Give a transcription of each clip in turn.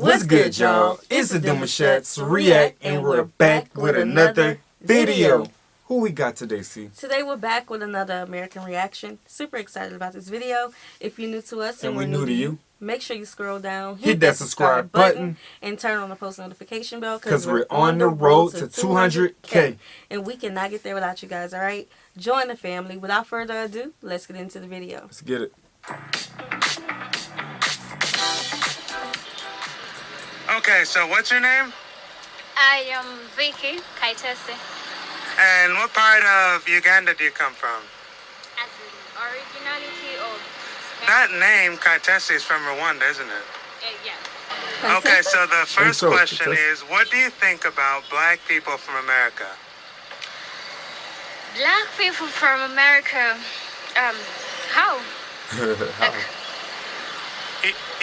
What's good, y'all? It's the Demouchets REACT, and we're back with another video. Who we got today, C? Today we're back with another American reaction. Super excited about this video. If you're new to us and we're new to you, make sure you scroll down, hit that subscribe button, and turn on the post notification bell because we're on the road to 200K. And we cannot get there without you guys, alright? Join the family. Without further ado, let's get into the video. Let's get it. Okay, so what's your name? I am Vicky Kaitese. And what part of Uganda do you come from? As in originality or... That name, Kaitese, is from Rwanda, isn't it? Yeah. Okay, so the first question Kaitese. is, what do you think about black people from America? Black people from America, how? How?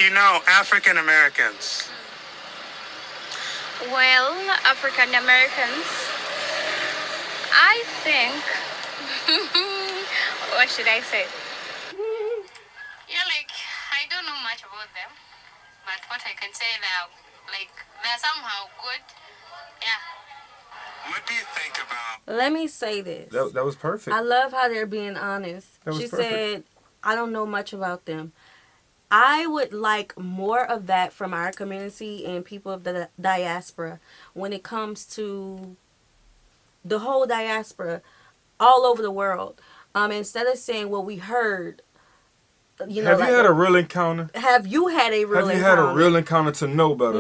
You know, African Americans. Well, African Americans, I think, what should I say? Yeah, like, I don't know much about them, but what I can say now, like, they're somehow good, yeah. What do you think about... Let me say this. That was perfect. I love how they're being honest. That was She perfect. said, I don't know much about them. I would like more of that from our community and people of the diaspora when it comes to the whole diaspora all over the world. Instead of saying what we heard, you know, Have you had a real encounter? have you had a real Have you encounter? had a real encounter to know better?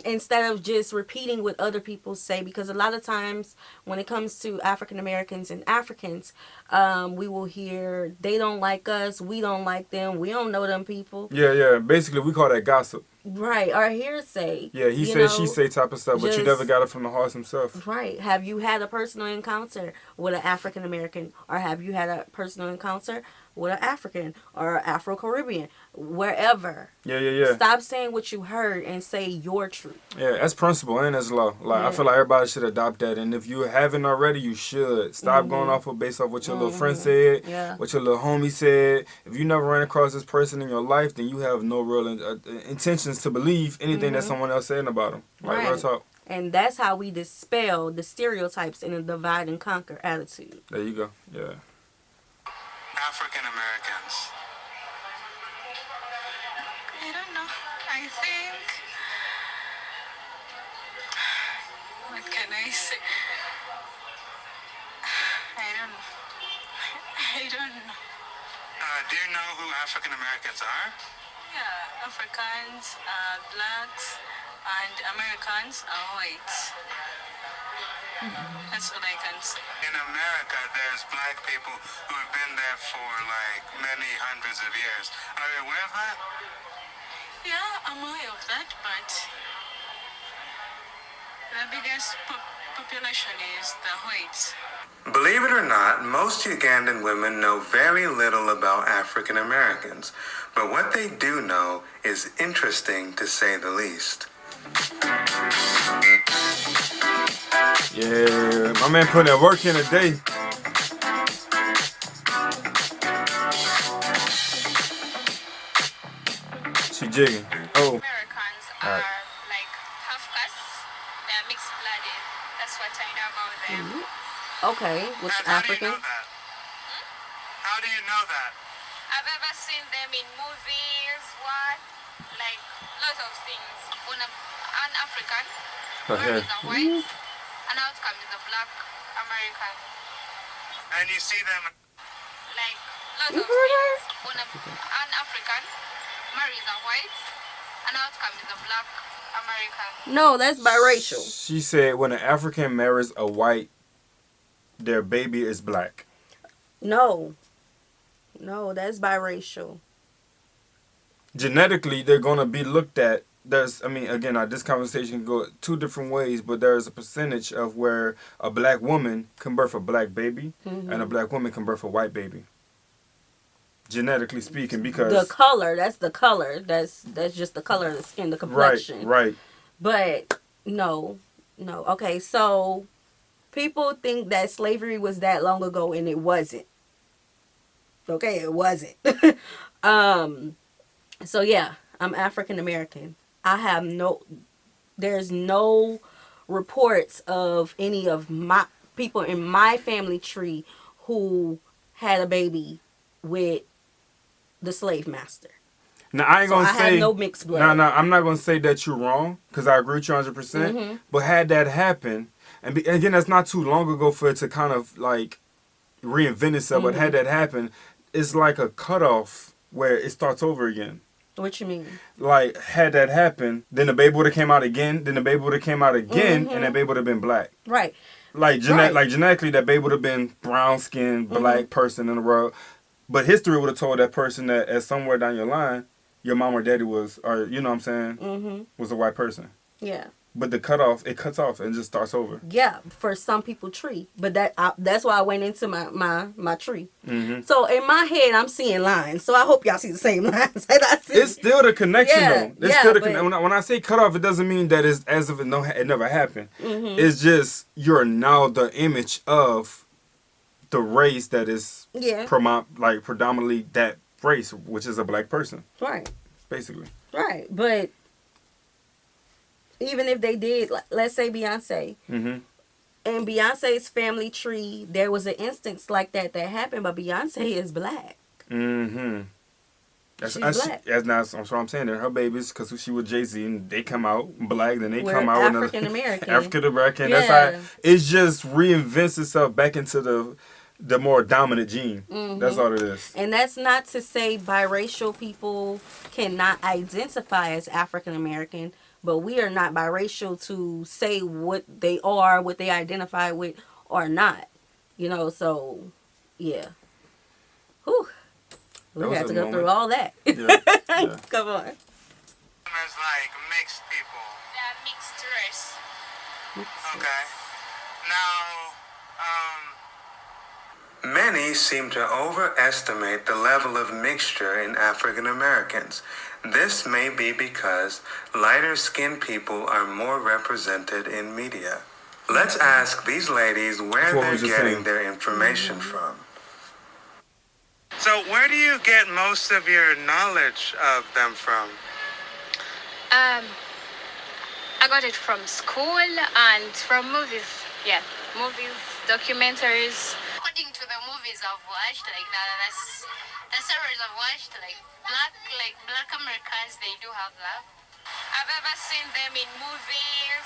Instead of just repeating what other people say, because a lot of times when it comes to African Americans and Africans, we will hear they don't like us, we don't like them, we don't know them people. Yeah. Basically, we call that gossip. Right, or hearsay. Yeah, he you say, know, she say type of stuff, but you just- never got it from the horse himself. Right. Have you had a personal encounter with an African American, or have you had a personal encounter with an African or Afro-Caribbean, wherever? Yeah. Stop saying what you heard and say your truth. Yeah, that's principle and that's law. Like, I feel like everybody should adopt that, and if you haven't already, you should. Stop going based off what your little friend said, what your little homie said. If you never ran across this person in your life, then you have no real intentions to believe anything that someone else said about them. Like, real talk. And that's how we dispel the stereotypes and the divide and conquer attitude. There you go. Yeah. African Americans? I don't know. I think... What can I say? I don't know. I don't know. Do you know who African Americans are? Yeah, Africans are blacks and Americans are whites. That's what I can say. In America, there's black people who have been there for like many hundreds of years. Are you aware of that? Yeah, I'm aware of that, but the biggest population is the whites. Believe it or not, most Ugandan women know very little about African Americans, but what they do know is interesting to say the least. Yeah, my man putting that work in today. She jigging. Oh. Americans are like half caste. They're mixed blooded. That's what I know about them. Okay, with And how do you African. know that? How do you know that? I've ever seen them in movies, like lots of things. When an African, where is a white, an outcome is a black American. And you see them... Like lots of things. When an African marries a white, an outcome is a black American. No, that's biracial. She said when an African marries a white, their baby is black. No, that's biracial. Genetically, they're going to be looked at. There's, I mean, again, this conversation can go two different ways, but there's a percentage of where a black woman can birth a black baby and a black woman can birth a white baby. Genetically speaking, because The color, that's the color. That's just the color of the skin, the complexion. right. But no. Okay, so people think that slavery was that long ago, and it wasn't. Okay, it wasn't. So yeah, I'm African American. there's no reports of any of my people in my family tree who had a baby with the slave master. Now, I ain't gonna say... I have no mixed blood. No, I'm not gonna say that you're wrong, because I agree with you 100%. Mm-hmm. But had that happen, and again, that's not too long ago for it to kind of, like, reinvent itself, but had that happen, it's like a cutoff where it starts over again. What you mean? Like, had that happen, then the baby would have came out again, and that baby would have been black. Right. Like, genetically, that baby would have been brown-skinned, black person in the world. But history would have told that person that at somewhere down your line, your mom or daddy was, or you know what I'm saying, was a white person. Yeah. But the cutoff, it cuts off and just starts over. Yeah, for some people, tree. But that's why I went into my tree. Mm-hmm. So in my head, I'm seeing lines. So I hope y'all see the same lines that I see. It's still the connection, though. It's still the when I say cut off, it doesn't mean that it's as if it never happened. Mm-hmm. It's just you're now the image of the race that is predominantly that race, which is a black person. Right. Basically. Right. But even if they did, let's say Beyonce. Mm-hmm. In Beyonce's family tree, there was an instance like that happened, but Beyonce is black. Mm-hmm. She's black. That's what I'm saying. They're her babies, because she was Jay-Z, and they come out black, then they come out African-American. African-American. Yeah. That's how it just reinvents itself back into the more dominant gene. Mm-hmm. That's all it is. And that's not to say biracial people cannot identify as African American, but we are not biracial to say what they are, what they identify with or not. You know, so yeah. Whew. We have to go through all that. Yeah. Yeah. Come on. There's like mixed people. Yeah, mixed race. Okay. Now, many seem to overestimate the level of mixture in African Americans. This may be because lighter-skinned people are more represented in media. Let's ask these ladies where they're getting their information from. So where do you get most of your knowledge of them from? I got it from school and from movies. Yeah, movies, documentaries. According to the movies I've watched, like the series I've watched, like black Americans, they do have love. I've ever seen them in movies,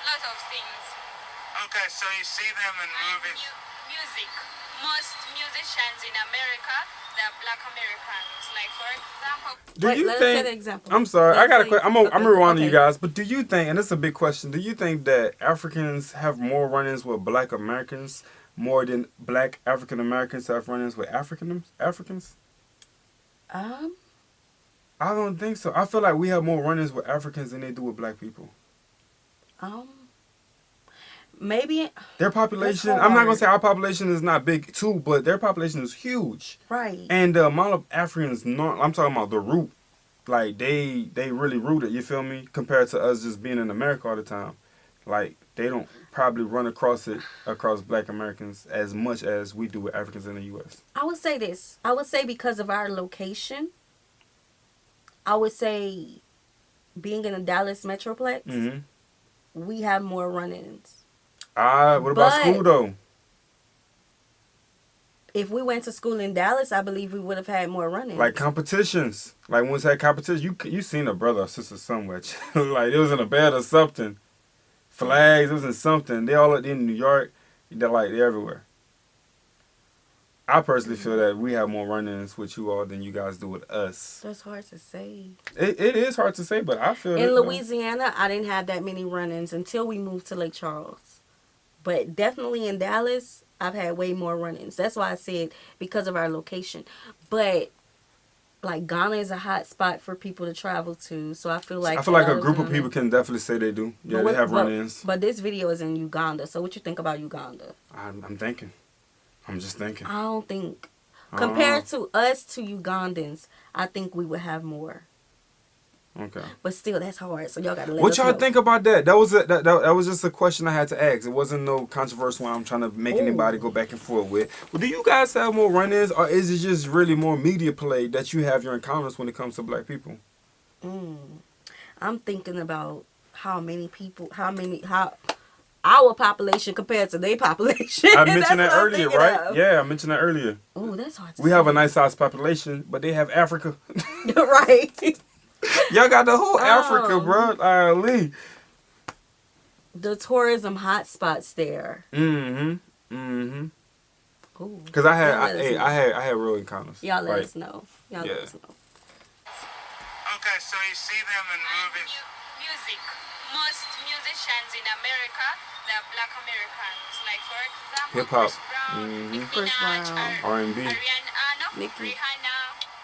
lots of things. Okay, so you see them in movies. Music. Most musicians in America, they're black Americans. Like, for example... Let's say the example. I'm sorry, I got a question. I'm rewinding you guys, but do you think, and this is a big question, do you think that Africans have more run-ins with black Americans more than black African Americans have run-ins with Africans? I don't think so. I feel like we have more run-ins with Africans than they do with black people. Maybe their population, I'm not gonna say our population is not big too, but their population is huge. Right. And the amount of Africans, I'm talking about the root, like they really rooted, you feel me? Compared to us just being in America all the time. Like they don't probably run across black Americans as much as we do with Africans in the US. I would say this. I would say because of our location, I would say being in the Dallas Metroplex, we have more run-ins. What about school, though? If we went to school in Dallas, I believe we would have had more run-ins. Like competitions. Like when we had competition, you seen a brother or sister somewhere. Like it was in a bed or something. Flags, it was in something. They all in New York. They're everywhere. I personally feel that we have more run-ins with you all than you guys do with us. That's hard to say. It is hard to say, but I feel in Louisiana, I didn't have that many run-ins until we moved to Lake Charles. But definitely in Dallas, I've had way more run-ins. That's why I said because of our location. But like Ghana is a hot spot for people to travel to, so I feel like a group of people can definitely say they do. Yeah, they have run-ins. But this video is in Uganda, so what you think about Uganda? I'm just thinking. I don't think compared to us to Ugandans, I think we would have more. Okay. But still, that's hard. So y'all gotta let us know. What y'all think about that? That was just a question I had to ask. It wasn't no controversial one I'm trying to make anybody go back and forth with. Well, do you guys have more run-ins, or is it just really more media play that you have your encounters when it comes to black people? I'm thinking about how our population compared to their population. I mentioned that earlier, right? Yeah, I mentioned that earlier. Oh, that's hard to We say. have a nice sized population, but they have Africa. Right. Y'all got the whole Africa, bro. Lee. The tourism hotspots there. Because I had real encounters. Y'all let us know. Y'all let us know. Okay, so you see them in movies. Music. Most musicians in America, they're black Americans. Like, for example, Hip hop. Chris Brown, Nicki Chris Minaj, Brown. R&B. Nicki.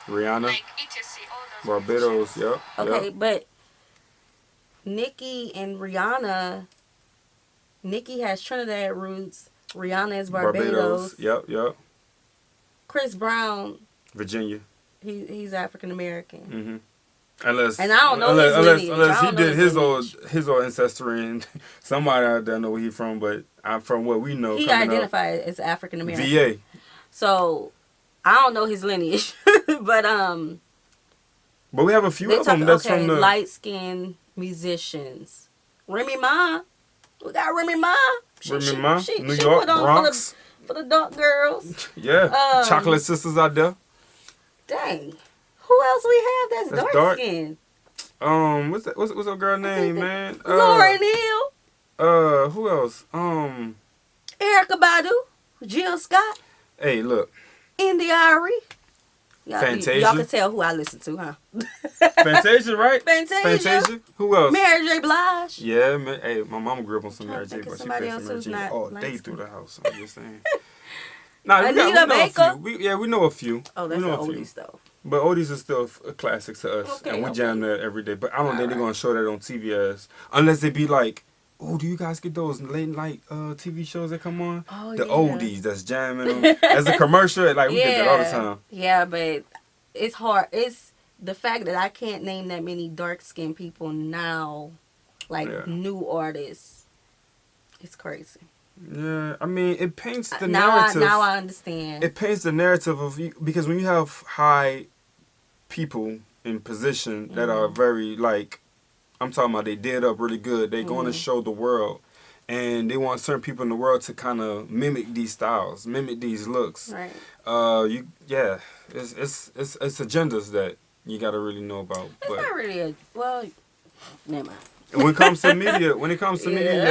Rihanna. like etc. All those Barbados, musicians. yep. Okay, but Nicki and Rihanna. Nicki has Trinidad roots. Rihanna is Barbados. Yep. Chris Brown, Virginia. He's African American. Unless, and I don't know his lineage. Unless he did his old ancestry, and somebody out there know where he's from. But from what we know, he identified as African American. VA. So I don't know his lineage, but we have a few of them that's from the light skinned musicians. Remy Ma, we got Remy Ma. Remy Ma, New she York, put on Bronx. For the dark girls. Yeah, chocolate sisters out there. Dang. Who else we have that's dark skinned? What's that girl name, man? Lauryn Hill. Who else? Erykah Badu, Jill Scott. Hey, look. Indy Ari. Fantasia. Y'all can tell who I listen to, huh? Fantasia, right? Fantasia. Who else? Mary J. Blige. Yeah, man. Hey, my mama grew up on some Mary J, but she somebody played else some Mary who's J all not day light through the house. I'm just saying. Nah, we Anita know Baker. a few. We know a few. Oh, that's we the know a few. oldies, though. But oldies is still a classic to us, Okay, and we jam that every day. But I don't think they're gonna show that on TV unless they be like, "Oh, do you guys get those late night TV shows that come on? Oh, the oldies that's jamming them as a commercial. Like we get that all the time. Yeah, but it's hard. It's the fact that I can't name that many dark skinned people now, like new artists. It's crazy. Yeah, I mean, it paints the narrative. Now I understand. It paints the narrative of you because when you have high people in position that are very like, I'm talking about they did up really good. They're going to show the world, and they want certain people in the world to kind of mimic these styles, mimic these looks. Right. It's agendas that you got to really know about. It's not really never mind. When it comes to media,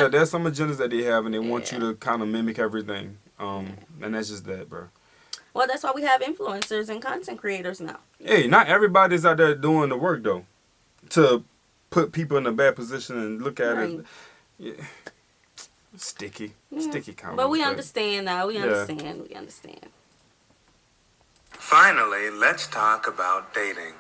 there's some agendas that they have, and they want you to kind of mimic everything. And that's just that, bro. Well, that's why we have influencers and content creators now. Hey, not everybody's out there doing the work though, to put people in a bad position and look at it. Yeah. Sticky comment. But we understand now. We understand. Finally, let's talk about dating.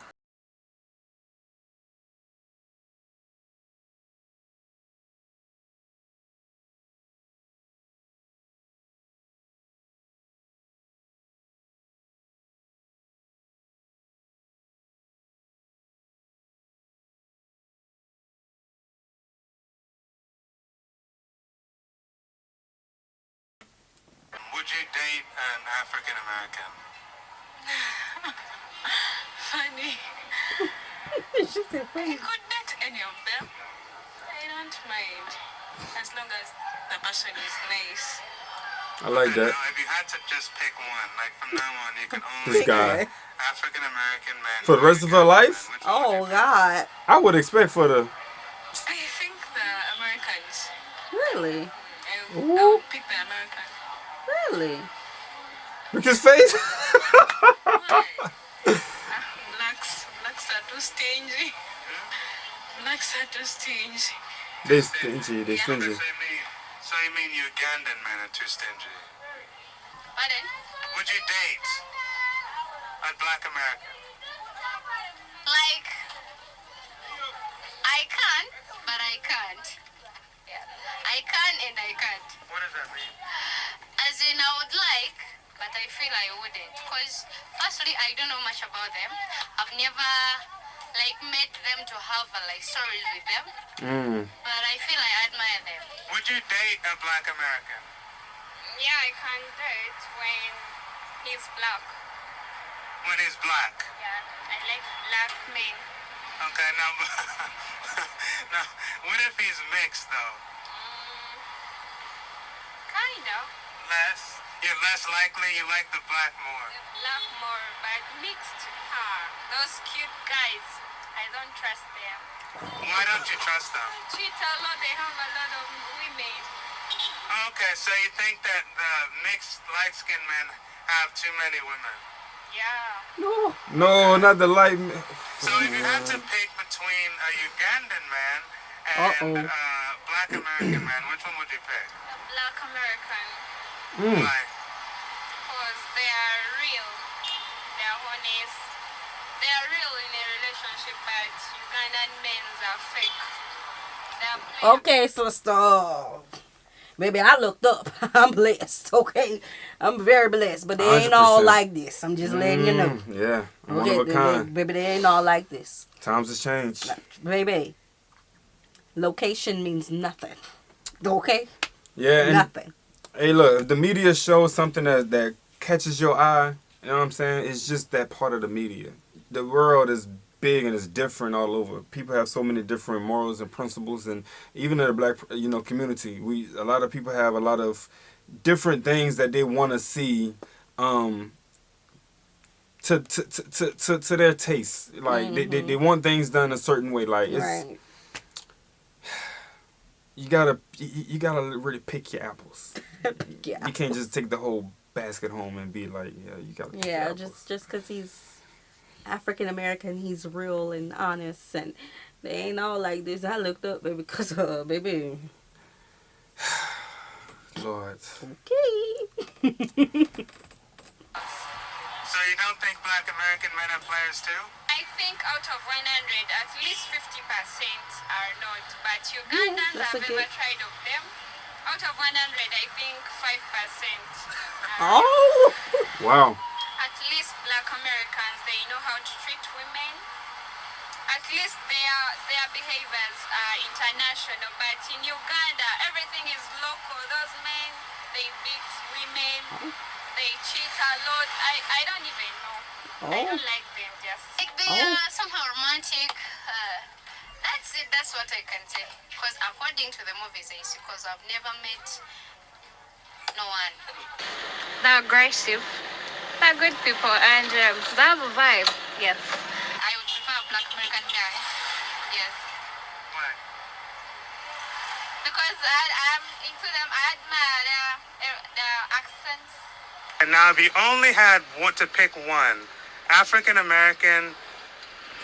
Would you date an African American? Funny. She said funny. I could date any of them. I don't mind. As long as the person is nice. I like that. Now, if you had to just pick one, like from now on, you can only This guy. African American man. For the rest of her life? Oh, God. I would expect for the... I think the Americans. Really? I would pick the American. Really? Look his face. Why? Blacks are too stingy. Blacks are too stingy. They stingy. So you mean Ugandan men are too stingy? Pardon? Would you date a black American? Like, I can, but I can't. Yeah. I can and I can't. What does that mean? As in, I would like, but I feel I wouldn't. Because, firstly, I don't know much about them. I've never, met them to have, stories with them. But I feel I admire them. Would you date a black American? Yeah, I can date when he's black. When he's black? Yeah, I like black men. Okay, now, now, what if he's mixed though? Kind of. Less? You're less likely you like the black more. The black more, but mixed. Those cute guys, I don't trust them. Why don't you trust them? Cheat a lot, they have a lot of women. Okay, so you think that the mixed light-skinned men have too many women? Yeah. No, not the light. So if you had to pick between a Ugandan man and a black American man, which one would you pick? The black American. Why? Because they are real. They are honest. They are real in a relationship, but Ugandan men are fake. They are playing. Okay, sister. Baby, I looked up. I'm blessed, okay? I'm very blessed, but they ain't all 100%. like this. I'm just letting you know. Yeah, one Okay, of a kind. baby, they ain't all like this. Times has changed. Baby, location means nothing. Okay? Yeah, and Nothing. hey, look, if the media shows something that catches your eye, you know what I'm saying? It's just that part of the media. The world is big and it's different all over. People have so many different morals and principles, and even in the black, community, a lot of people have a lot of different things that they want to see, to their taste. Like they want things done a certain way. Like it's. Right. You gotta really pick your apples. Yeah. You can't just take the whole basket home and be like, yeah, you gotta pick your Yeah, apples. just because he's African American, he's real and honest, and they ain't all like this. I looked up, baby, because, baby. Lord. Okay. So you don't think black American men are players too? I think out of 100, at least 50% are not. But Ugandans that's have a ever good- tried of them. Out of 100, I think 5% are. Oh! Wow. At least black Americans, they know how to treat women. At least their behaviors are international. But in Uganda, everything is local. Those men, they beat women. They cheat a lot. I don't even know. I don't like them just. Like they are somehow romantic. That's it. That's what I can say. Because according to the movies I see, because I've never met no one. They're aggressive. They're good people and they have a vibe. Yes. I would prefer a black American guy. Yes. Why? Because I'm into them. I admire their accents. And now if you only had to pick one, African American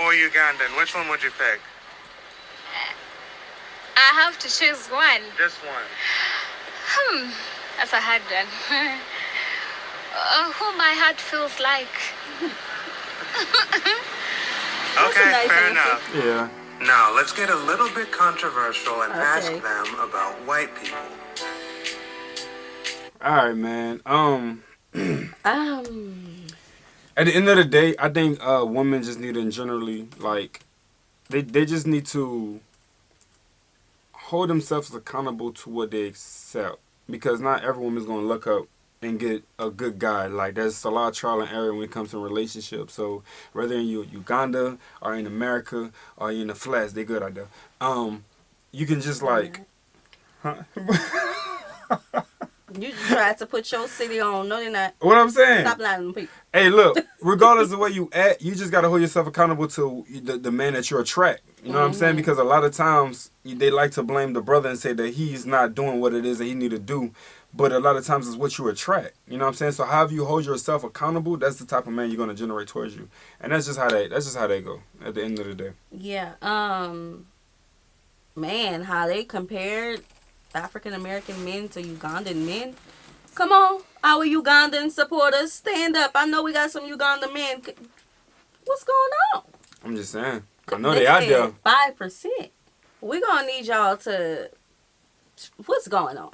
or Ugandan, which one would you pick? I have to choose one. Just one. That's a hard one. Who my heart feels like. Okay, nice fair answer. enough. Yeah. Now, let's get a little bit controversial and ask Okay. them about white people. All right, man. Um, At the end of the day, I think women just need to generally, like, they just need to hold themselves accountable to what they accept. Because not every woman's going to look up and get a good guy. Like, there's a lot of trial and error when it comes to relationships. So, whether in Uganda or in America or in the flesh, they good out there. You can just, like... Huh? you tried to put your city on. No, they're not. What I'm saying? Stop lying to people. Hey, look, regardless of where you at, you just got to hold yourself accountable to the man that you attract. You know what I'm saying? Because a lot of times, they like to blame the brother and say that he's not doing what it is that he need to do. But a lot of times, it's what you attract. You know what I'm saying? So, however you hold yourself accountable, that's the type of man you're going to generate towards you. And that's just how they go at the end of the day. Yeah. Man, how they compared African American men to Ugandan men. Come on, our Ugandan supporters, stand up. I know we got some Ugandan men. What's going on? I'm just saying. I know they out there. 5%. We're gonna need y'all to. What's going on?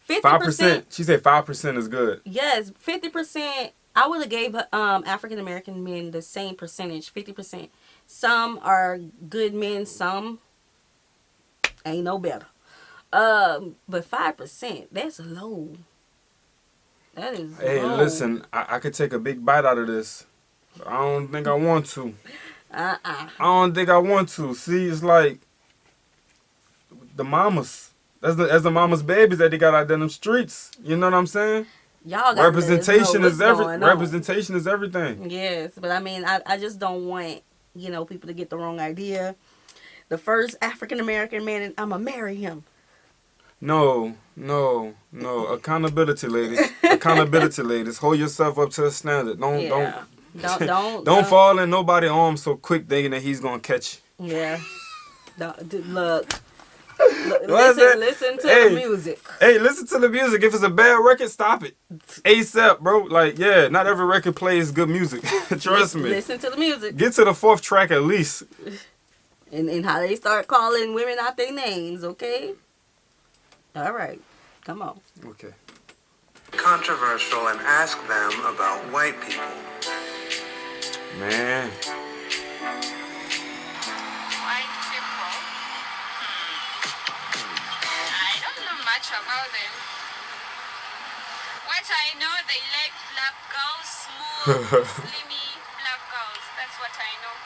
5%. She said 5% is good. Yes, 50%. I would have gave African American men the same percentage, 50%. Some are good men, some ain't no better. But 5%, that's low. That is Hey, low. listen, I could take a big bite out of this. But I don't think I want to. I don't think I want to. See, it's like the mamas. That's the mama's babies that they got out there in them streets. You know what I'm saying? Y'all got representation is everything. representation is everything. Yes, but I mean, I just don't want, you know, people to get the wrong idea. The first African American man, and I'm gonna marry him. No. Accountability, ladies. Accountability, ladies. Hold yourself up to a standard. Don't fall in nobody's arms so quick thinking that he's gonna catch you. Yeah. Look, listen to the music. Hey, listen to the music. If it's a bad record, stop it. ASAP, bro. Like, yeah, not every record plays good music. Trust me. Listen to the music. Get to the 4th track at least. And how they start calling women out their names, okay? All right. Come on. Okay. Controversial and ask them about white people. Man. White people. I don't know much about them. What I know, they like black girls, smooth, slimy black girls. That's what I know.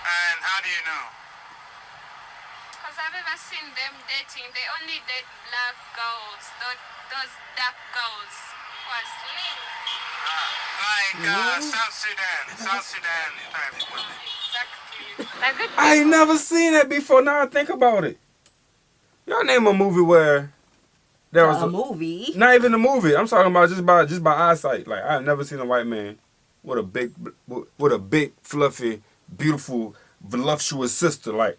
And how do you know? Because I've ever seen them dating. They only date black girls. Those dark girls who are slim. Like South Sudan type women. Exactly. I ain't never seen that before. Now I think about it. Y'all name a movie where there was a movie. Not even a movie. I'm talking about just by eyesight. Like, I've never seen a white man with a big, fluffy, beautiful, voluptuous sister. Like,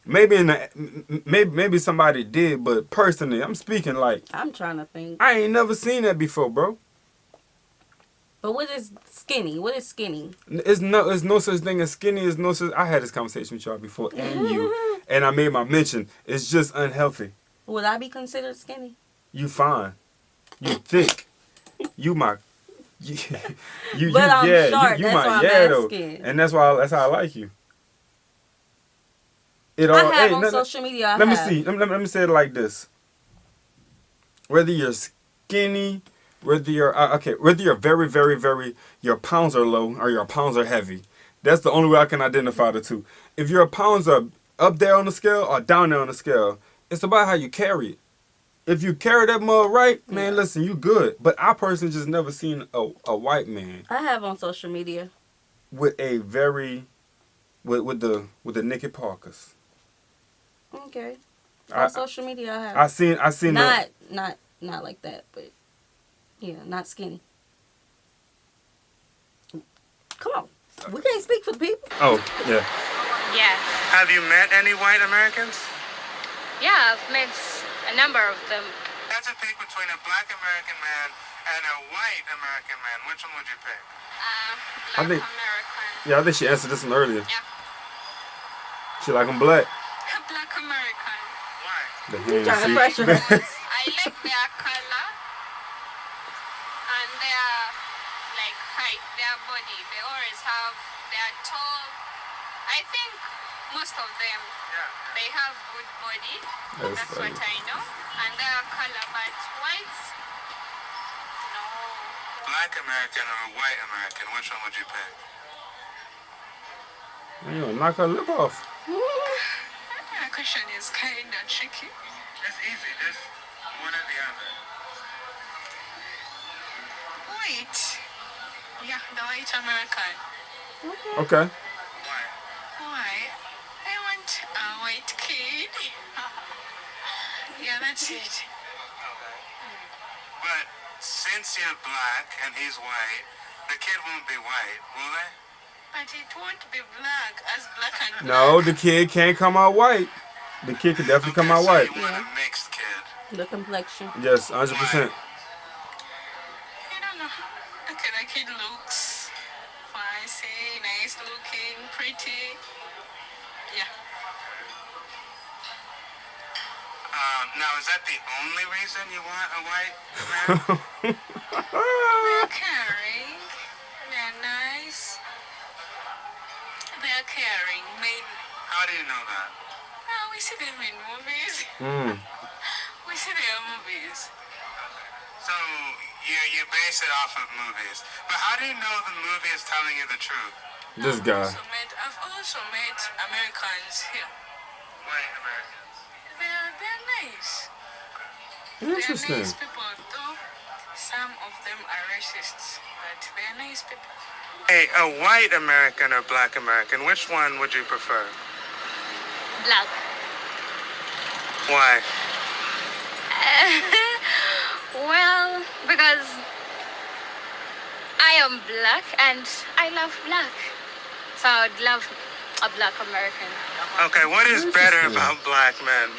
maybe somebody did, but personally, I'm speaking like, I'm trying to think. I ain't never seen that before, bro. But what is skinny? What is skinny? It's no such thing as skinny. I had this conversation with y'all before, and you, and I made my mention. It's just unhealthy. Would I be considered skinny? You fine. You thick. You my. You, but I'm yeah, short. You that's my why I'm asking. And that's how I like you. On social media. Let me see. Let me say it like this. Whether you're skinny, whether you're very, very, very, your pounds are low or your pounds are heavy. That's the only way I can identify the two. If your pounds are up there on the scale or down there on the scale, it's about how you carry it. If you carry that mug right, man, listen, you good. But I personally just never seen a white man. I have on social media. With a very, with the Nikki Parkers. Okay. On social media, I have. I seen not like that, but yeah, not skinny. Come on, we can't speak for the people. Oh yeah. Yeah. Have you met any white Americans? Yeah, I've met a number of them. That's a pick between a black American man and a white American man. Which one would you pick? Black American. Yeah, I think she answered this one earlier. Yeah. She like them black. Black American. Why? The Trying to pressure her. I like their color and their like height, their body. They always have. They are tall. I think most of them. They have good body. That's what I know. And their color, but whites, no. Black American or white American, which one would you pick? You know, knock her lip off. That question is kind of tricky. It's easy, just one or the other. White. Yeah, the white American. Okay. Why? Why? I want a white kid. Yeah, that's it. Okay. But since you're black and he's white, the kid won't be white, will they? But it won't be black as black and black. No, the kid can't come out white. The kid could definitely come out so white. You want a mixed kid? The complexion. Yes, 100%. I don't know. Okay, the kid looks fancy, nice looking, pretty. Yeah. Now, is that the only reason you want a white man? They're caring. They're nice. They're caring, mainly. How do you know that? Oh, we see them in movies. Mm. We see their movies. So, you base it off of movies. But how do you know the movie is telling you the truth? This guy. I've also met Americans here. White Americans. They're nice. Interesting. They're nice people, though some of them are racists, but they're nice people. Hey, a white American or black American, which one would you prefer? Black. Why? Well, because I am black and I love black. So I would love a black American. Okay, what is better about black men?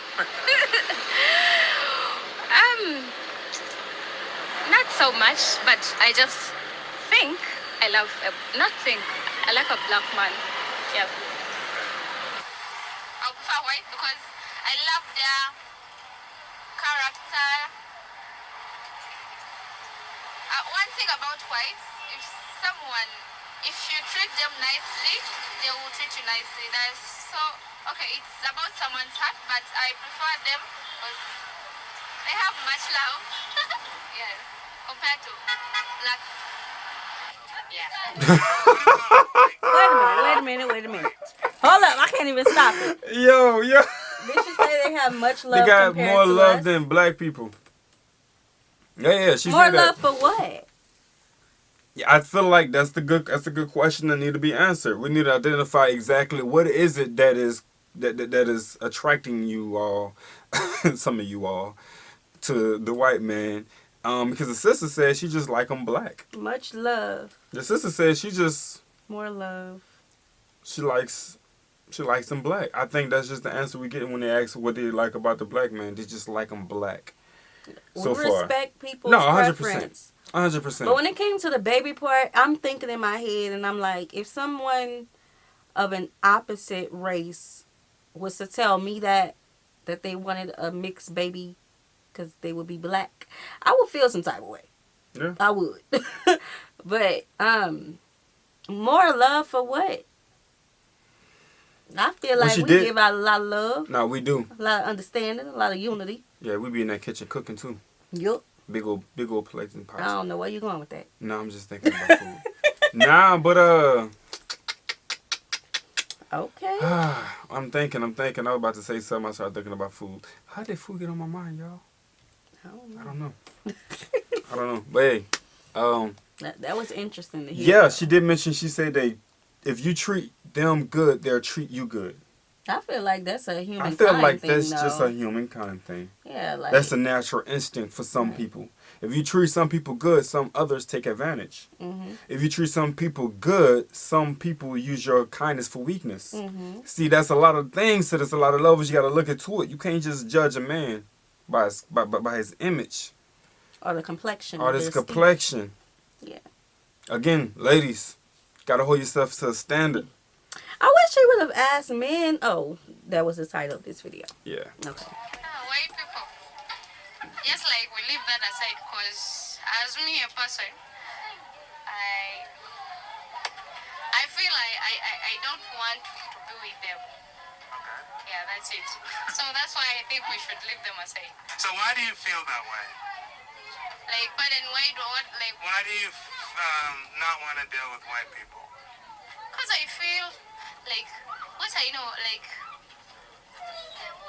Not so much, but I just think I like a black man. Yeah. I prefer white because I love their character. One thing about whites, if you treat them nicely, they will treat you nicely. It's about someone's heart, but I prefer them because they have much love. Yes, compared to black. Yeah. Wait a minute. Hold up, I can't even stop it. Yo. Did she say they have much love? They got compared more to love us? than black people. Yeah, she More said love that. for what? Yeah, I feel like that's a good question that need to be answered. We need to identify exactly what is it that is attracting you all, some of you all, to the white man. Because the sister said she just like them black. Much love. The sister said she just More love. she likes them black. I think that's just the answer we get when they ask what they like about the black man. They just like them black. So we far, respect people's no, 100%. preference. 100%. But when it came to the baby part, I'm thinking in my head, and I'm like, if someone of an opposite race was to tell me that they wanted a mixed baby because they would be black, I would feel some type of way. Yeah. I would. But more love for what? I feel like we give out a lot of love. No, we do. A lot of understanding, a lot of unity. Yeah, we be in that kitchen cooking too. Yup. Big old plates and pots. I don't know where you going with that. No, I'm just thinking about food. Nah, but Okay. I'm thinking. I was about to say something. I started thinking about food. How did food get on my mind, y'all? I don't know. But hey, that was interesting to hear. yeah, she did mention. She said if you treat them good, they'll treat you good. I feel like that's a human. I feel like thing, that's though. just a humankind thing. Yeah, like That's a natural instinct for some people. If you treat some people good, some others take advantage. Mm-hmm. If you treat some people good, some people use your kindness for weakness. Mm-hmm. See, that's a lot of things to this, a lot of levels you got to look into it. You can't just judge a man by his image. Or the complexion. Or of his their complexion. skin. Yeah. Again, ladies, got to hold yourself to a standard. I wish she would have asked men. Oh, that was the title of this video. Yeah. Okay. White people. Just like we leave that aside because as me a person, I feel I don't want to be with them. Okay. Yeah, that's it. So that's why I think we should leave them aside. So why do you feel that way? Like, but then why do what? Like, Why do you not want to deal with white people? because I feel like what I know, like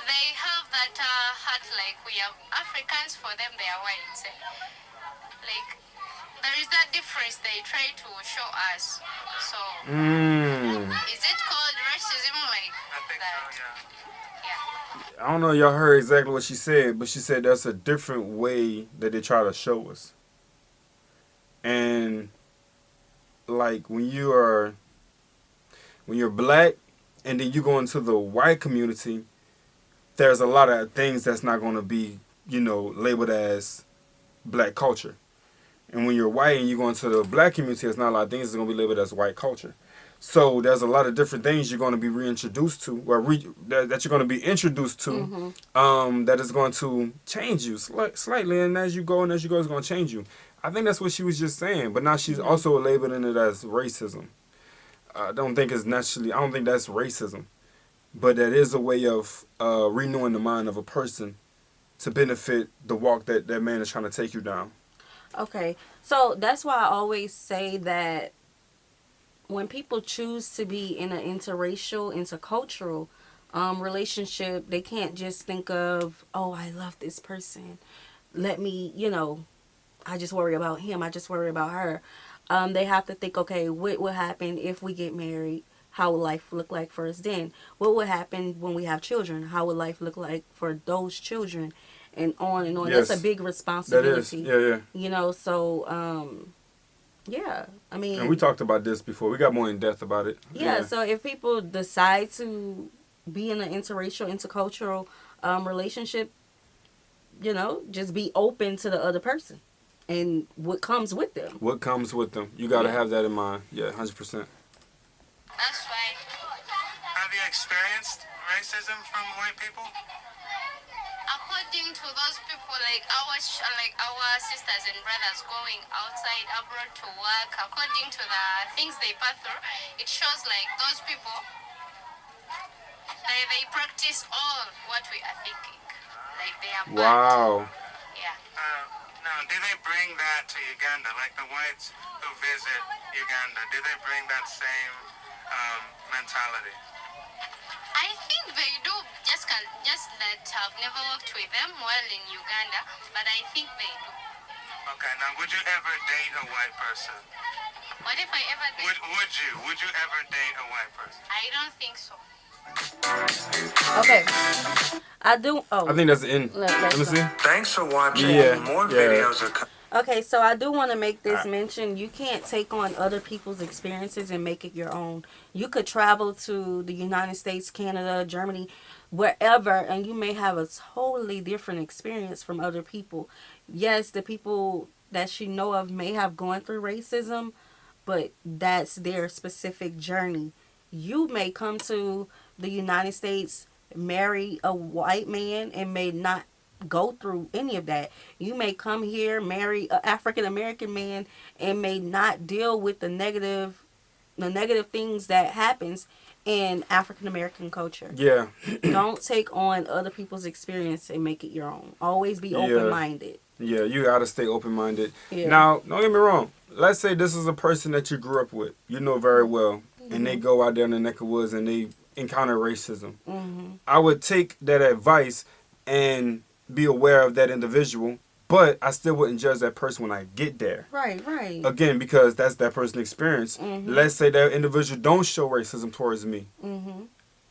they have that heart. Like we are Africans, for them they are whites. Like there is that difference they try to show us. So is it called racism? Like I think that? so, yeah. Yeah. I don't know if y'all heard exactly what she said, but she said that's a different way that they try to show us. And like when you're black and then you go into the white community, there's a lot of things that's not going to be, labeled as black culture. And when you're white and you go into the black community, there's not a lot of things that's going to be labeled as white culture. So there's a lot of different things you're going to be reintroduced to, or that you're going to be introduced to, that is going to change you slightly. And as you go, it's going to change you. I think that's what she was just saying. But now she's also labeling it as racism. I don't think that's racism. But that is a way of renewing the mind of a person to benefit the walk that man is trying to take you down. Okay, so that's why I always say that when people choose to be in an interracial, intercultural relationship, they can't just think of, oh, I love this person. Let me, I just worry about him. I just worry about her. They have to think, okay, what will happen if we get married? How will life look like for us then? What will happen when we have children? How will life look like for those children? And on and on. Yes, That's a big that responsibility. is. Yeah. So, yeah. I mean, And we talked about this before. We got more in depth about it. yeah, so if people decide to be in an interracial, intercultural relationship, just be open to the other person and what comes with them. What comes with them. You got to Yeah. have that in mind. Yeah, 100%. That's why. Have you experienced racism from white people? According to those people, like our sisters and brothers going outside abroad to work, according to the things they pass through, it shows like those people they practice all what we are thinking. Like they are bad. Wow. Yeah. Now, do they bring that to Uganda? Like the whites who visit Uganda, do they bring that same mentality? I think they do, just that I've never worked with them while in Uganda, but I think they do. Okay, now would you ever date a white person? What if I ever did? Would you ever date a white person? I don't think so. Okay. I do. Oh. I think that's the end. Let's Let me see. Thanks for watching. Yeah, More yeah. videos are coming. Okay, so I do want to make this mention. You can't take on other people's experiences and make it your own. You could travel to the United States, Canada, Germany, wherever, and you may have a totally different experience from other people. Yes, the people that you know of may have gone through racism, but that's their specific journey. You may come to the United States, marry a white man, and may not go through any of that. You may come here, marry an African American man, and may not deal with the negative things that happens in African American culture. Yeah. Don't take on other people's experience and make it your own. Always be open minded. Yeah, you gotta stay open minded. Yeah. Now, don't get me wrong. Let's say this is a person that you grew up with, you know very well, and they go out there in the neck of woods and they encounter racism. I would take that advice and be aware of that individual, but I still wouldn't judge that person when I get there. Right. Again, because that's that person's experience. Let's say that individual don't show racism towards me.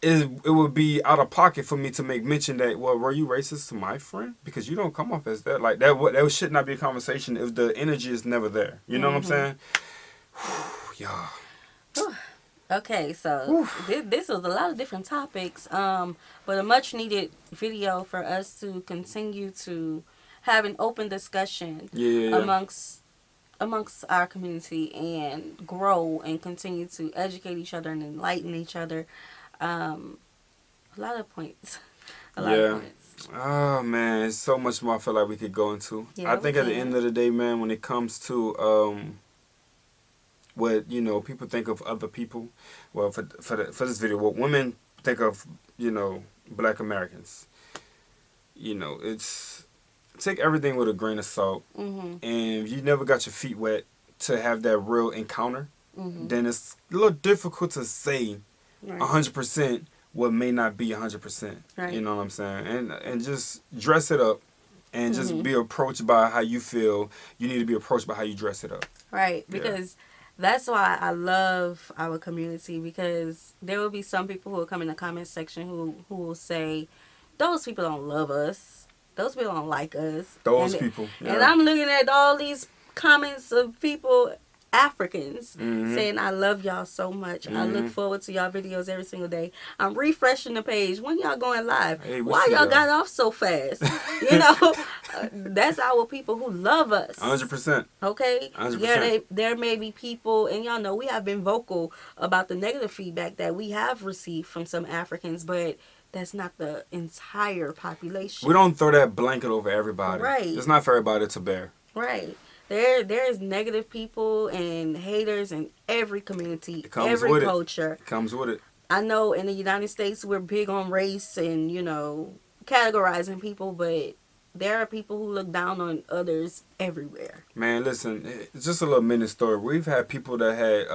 It would be out of pocket for me to make mention that, well, were you racist to my friend? Because you don't come off as that. Like, that should not be a conversation if the energy is never there. You know what I'm saying? Yeah. Okay, so this was a lot of different topics, but a much needed video for us to continue to have an open discussion amongst our community and grow and continue to educate each other and enlighten each other. A lot of points. Oh man, it's so much more I feel like we could go into. Yeah, I think at the end of the day, man, when it comes to what people think of other people, well, for this video, what women think of Black Americans, it's take everything with a grain of salt. And if you never got your feet wet to have that real encounter, then it's a little difficult to say 100% what may not be 100%. Right. You know what I'm saying? And just dress it up and just be approached by how you feel. You need to be approached by how you dress it up. Right, because that's why I love our community, because there will be some people who will come in the comment section who will say, those people don't love us. Those people don't like us. People. Yeah. And I'm looking at all these comments of people, Africans, saying, I love y'all so much. I look forward to y'all videos every single day. I'm refreshing the page. When y'all going live? Hey, why y'all got off so fast? That's our people who love us. 100%. Okay? 100%. Yeah, there may be people, and y'all know we have been vocal about the negative feedback that we have received from some Africans, but that's not the entire population. We don't throw that blanket over everybody. Right. It's not for everybody to bear. Right. There is negative people and haters in every community, every culture. It comes with it. I know in the United States we're big on race and, categorizing people, but there are people who look down on others everywhere. Man, listen, it's just a little mini story. We've had people that had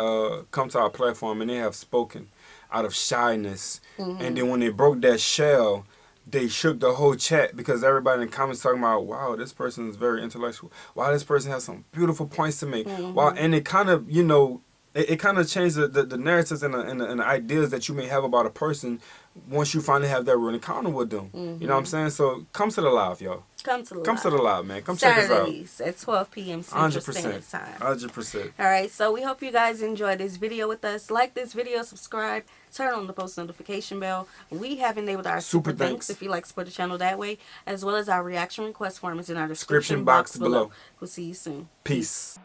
come to our platform and they have spoken out of shyness. And then when they broke that shell, they shook the whole chat because everybody in the comments talking about, wow, this person is very intellectual. Wow, this person has some beautiful points to make. Wow, and it kind of, you know, it kind of changed the narratives and the ideas that you may have about a person once you finally have that real encounter with them. You know what I'm saying? So come to the live, y'all. Come to the live, man. Come Saturdays check us out. at 12 p.m. Central Standard Time. 100%. All right, so we hope you guys enjoyed this video with us. Like this video, subscribe, turn on the post notification bell. We have enabled our super thanks if you like to support the channel that way, as well as our reaction request form is in our description box below. We'll see you soon. Peace.